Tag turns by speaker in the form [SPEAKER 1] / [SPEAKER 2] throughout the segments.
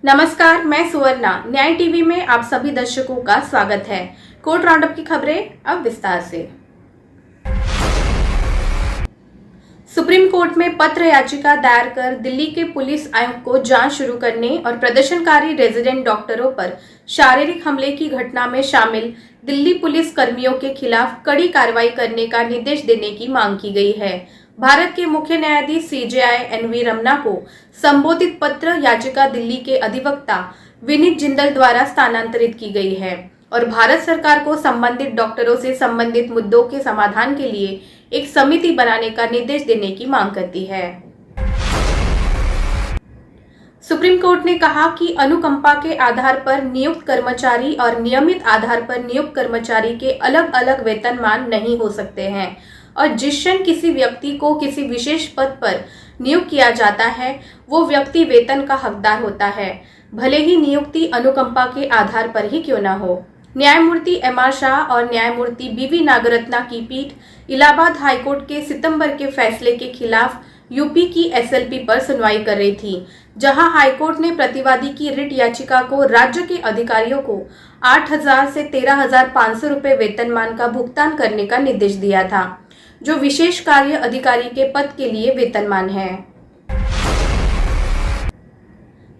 [SPEAKER 1] नमस्कार, मैं सुवर्णा। न्याय टीवी में आप सभी दर्शकों का स्वागत है। कोर्ट राउंडअप की खबरें अब विस्तार से। सुप्रीम कोर्ट में पत्र याचिका दायर कर दिल्ली के पुलिस आयुक्त को जांच शुरू करने और प्रदर्शनकारी रेजिडेंट डॉक्टरों पर शारीरिक हमले की घटना में शामिल दिल्ली पुलिस कर्मियों के खिलाफ कड़ी कार्रवाई करने का निर्देश देने की मांग की गई है। भारत के मुख्य न्यायाधीश सीजेआई एनवी रमन्ना को संबोधित पत्र याचिका दिल्ली के अधिवक्ता विनीत जिंदल द्वारा स्थानांतरित की गई है और भारत सरकार को संबंधित डॉक्टरों से संबंधित मुद्दों के समाधान के लिए एक समिति बनाने का निर्देश देने की मांग करती है। सुप्रीम कोर्ट ने कहा कि अनुकंपा के आधार पर नियुक्त कर्मचारी और नियमित आधार पर नियुक्त कर्मचारी के अलग अलग वेतनमान नहीं हो सकते हैं और जिस क्षण किसी व्यक्ति को किसी विशेष पद पर नियुक्त किया जाता है वो व्यक्ति वेतन का हकदार होता है, भले ही नियुक्ति अनुकंपा के आधार पर ही क्यों न हो। न्यायमूर्ति एम.आर. शाह और न्यायमूर्ति बी.वी. नागरत्ना की पीठ इलाहाबाद हाईकोर्ट के सितंबर के फैसले के खिलाफ यूपी की एसएलपी पर सुनवाई कर रही थी, जहां हाईकोर्ट ने प्रतिवादी की रिट याचिका को राज्य के अधिकारियों को 8,000 से 13,500 रुपए वेतनमान का भुगतान करने का निर्देश दिया था, जो विशेष कार्य अधिकारी के पद के लिए वेतनमान है।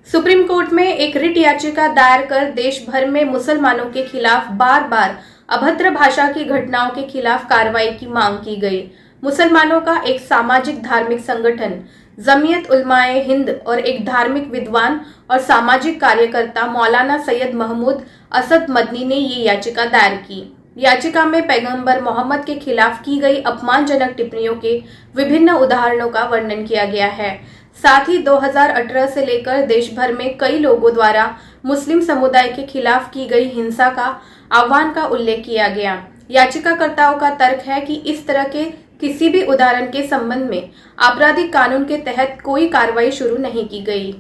[SPEAKER 1] सुप्रीम कोर्ट में एक रिट याचिका दायर कर देश भर में मुसलमानों के खिलाफ बार बार अभद्र भाषा की घटनाओं के खिलाफ कार्रवाई की मांग की गई। मुसलमानों का एक सामाजिक धार्मिक संगठन जमीयत उलमाए हिंद और एक धार्मिक विद्वान और सामाजिक कार्यकर्ता मौलाना सैयद महमूद असद मदनी ने ये याचिका दायर की। याचिका में पैगंबर मोहम्मद के खिलाफ की गई अपमानजनक टिप्पणियों के विभिन्न उदाहरणों का वर्णन किया गया है। साथ ही 2018 से लेकर देश भर में कई लोगों द्वारा मुस्लिम समुदाय के खिलाफ की गई हिंसा का आह्वान का उल्लेख किया गया। याचिकाकर्ताओं का तर्क है कि इस तरह के किसी भी उदाहरण के संबंध में आपराधिक कानून के तहत कोई कार्रवाई शुरू नहीं की गई।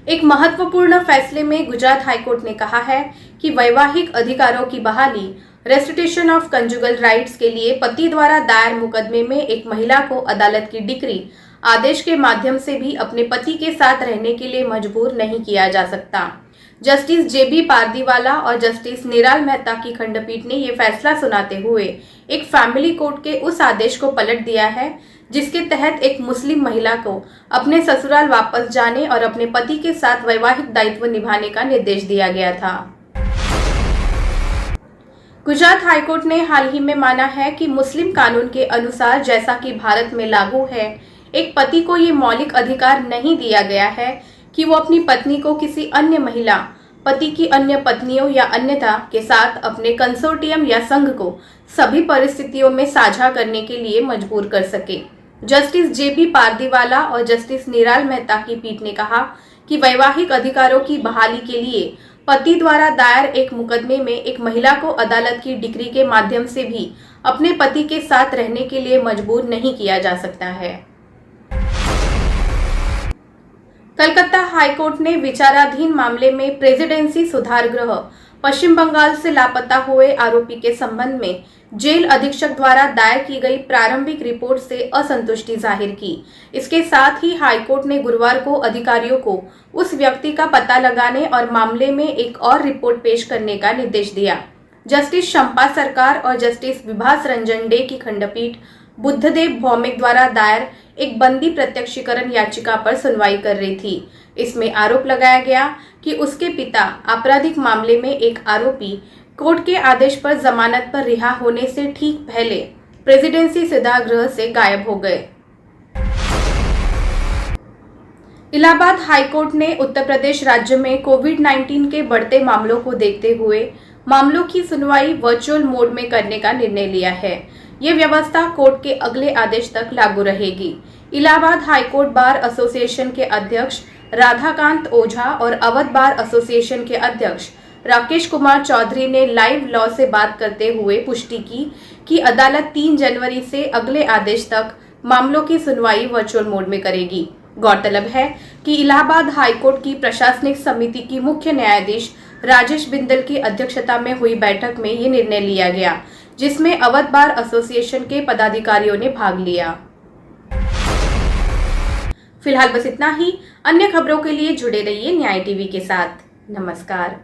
[SPEAKER 1] एक महत्वपूर्ण फैसले में गुजरात हाईकोर्ट ने कहा है कि वैवाहिक अधिकारों की बहाली रेस्टिट्यूशन ऑफ कंजुगल राइट्स के लिए पति द्वारा दायर मुकदमे में एक महिला को अदालत की डिक्री आदेश के माध्यम से भी अपने पति के साथ रहने के लिए मजबूर नहीं किया जा सकता। Justice JB. पारदीवाला और जस्टिस निराल मेहता की खंडपीठ ने यह फैसला सुनाते हुए एक फैमिली कोर्ट के उस आदेश को पलट दिया है जिसके तहत एक मुस्लिम महिला को अपने ससुराल वापस जाने और अपने पति के साथ वैवाहिक दायित्व निभाने का निर्देश दिया गया था। गुजरात हाईकोर्ट ने हाल ही में माना है कि मुस्लिम कानून के अनुसार जैसा कि भारत में लागू है, एक पति को ये मौलिक अधिकार नहीं दिया गया है कि वो अपनी पत्नी को किसी अन्य महिला, पति की अन्य पत्नियों या अन्यथा के साथ अपने कंसोर्टियम या संघ को सभी परिस्थितियों में साझा करने के लिए मजबूर कर सके। Justice JB. पारदीवाला और जस्टिस निराल मेहता की पीठ ने कहा कि वैवाहिक अधिकारों की बहाली के लिए पति द्वारा दायर एक मुकदमे में एक महिला को अदालत की डिक्री के माध्यम से भी अपने पति के साथ रहने के लिए मजबूर नहीं किया जा सकता है। कलकत्ता हाईकोर्ट ने विचाराधीन मामले में प्रेसिडेंसी सुधार गृह पश्चिम बंगाल से लापता हुए आरोपी के संबंध में जेल अधीक्षक द्वारा दायर की गई प्रारंभिक रिपोर्ट से असंतुष्टि जाहिर की। इसके साथ ही हाईकोर्ट ने गुरुवार को अधिकारियों को उस व्यक्ति का पता लगाने और मामले में एक और रिपोर्ट पेश करने का निर्देश दिया। जस्टिस शंपा सरकार और जस्टिस विभास रंजन डे की खंडपीठ बुद्धदेव भौमिक द्वारा दायर एक बंदी प्रत्यक्षीकरण याचिका पर सुनवाई कर रही थी। इसमें आरोप लगाया गया कि उसके पिता आपराधिक मामले में एक आरोपी कोर्ट के आदेश पर जमानत पर रिहा होने से ठीक पहले प्रेसिडेंसी सुधार गृह से गायब हो गए। इलाहाबाद हाईकोर्ट ने उत्तर प्रदेश राज्य में कोविड-19 के बढ़ते मामलों को देखते हुए मामलों की सुनवाई वर्चुअल मोड में करने का निर्णय लिया है। ये व्यवस्था कोर्ट के अगले आदेश तक लागू रहेगी। इलाहाबाद हाईकोर्ट बार एसोसिएशन के अध्यक्ष राधाकांत ओझा और अवध बार एसोसिएशन के अध्यक्ष राकेश कुमार चौधरी ने लाइव लॉ से बात करते हुए पुष्टि की कि अदालत 3 जनवरी से अगले आदेश तक मामलों की सुनवाई वर्चुअल मोड में करेगी। गौरतलब है कि इलाहाबाद हाईकोर्ट की प्रशासनिक समिति की मुख्य न्यायाधीश राजेश बिंदल की अध्यक्षता में हुई बैठक में ये निर्णय लिया गया, जिसमें अवध बार एसोसिएशन के पदाधिकारियों ने भाग लिया। फिलहाल बस इतना ही। अन्य खबरों के लिए जुड़े रहिए न्याय टीवी के साथ। नमस्कार।